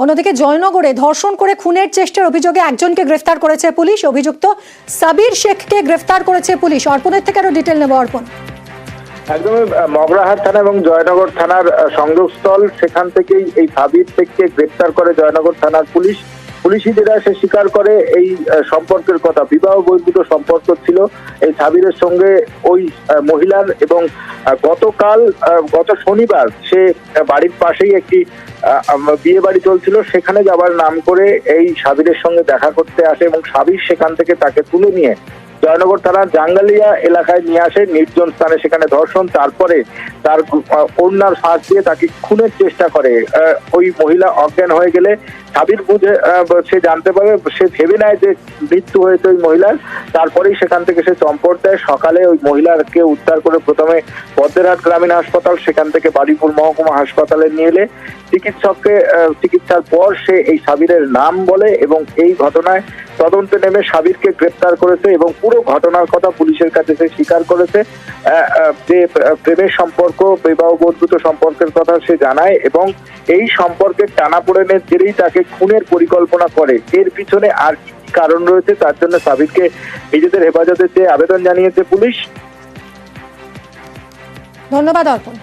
অন্যদিকে জয়নগরে ধর্ষণ করে খুনের চেষ্টার অভিযোগে একজনকে গ্রেফতার করেছে পুলিশ। অভিযুক্ত সাবির শেখকে গ্রেফতার করেছে পুলিশ। অর্পণের থেকে আরো ডিটেল নেব। অর্পণ, একদমই মগরাহাট থানা এবং জয়নগর থানার সংযোগস্থল, সেখান থেকেই এই সাবির শেখকে গ্রেফতার করে জয়নগর থানার পুলিশ। পুলিশি যেটা সে স্বীকার করে এই সম্পর্কের কথা, বিবাহ বহির্ভূত সম্পর্ক ছিল এই সাবিরের সঙ্গে ওই মহিলার, এবং গত শনিবার সে বাড়ির পাশেই একটি বিয়ে বাড়ি চলছিল, সেখানে যাবার নাম করে এই সাবিরের সঙ্গে দেখা করতে আসে এবং সাবির সেখান থেকে তাকে তুলে নিয়ে জয়নগর থানার জাঙ্গালিয়া এলাকায় নিয়ে আসে নির্জন স্থানে। সেখানে ধর্ষণ, তারপরে তার ওড়নার ফাঁস দিয়ে তাকে খুনের চেষ্টা করে। ওই মহিলা অজ্ঞান হয়ে গেলে সাবির সে জানতে পারে, সে ভেবে নেয় যে মৃত্যু হয়েছে ওই মহিলার। তারপরেই সেখান থেকে সে চম্পট দেয়। সকালে ওই মহিলাকে উদ্ধার করে প্রথমে বদ্রেরহাট গ্রামীণ হাসপাতাল, সেখান থেকে বারুইপুর মহকুমা হাসপাতালে নিয়ে এলে চিকিৎসার পর সে এই সাবিরের নাম বলে এবং এই ঘটনায় তদন্তে নেমে সাবিরকে গ্রেপ্তার করেছে এবং পুরো ঘটনার কথা পুলিশের কাছে সে স্বীকার করেছে। যে প্রেমের সম্পর্ক, বিবাহ বহির্ভূত সম্পর্কের কথা সে জানায় এবং এই সম্পর্কের টানাপোড়েনের জেরেই তাকে খুনের পরিকল্পনা করে। এর পিছনে আর কি কারণ রয়েছে তার জন্য সাবিরকে নিজেদের হেফাজতে চেয়ে আবেদন জানিয়েছে পুলিশ। ধন্যবাদ অর্পণ।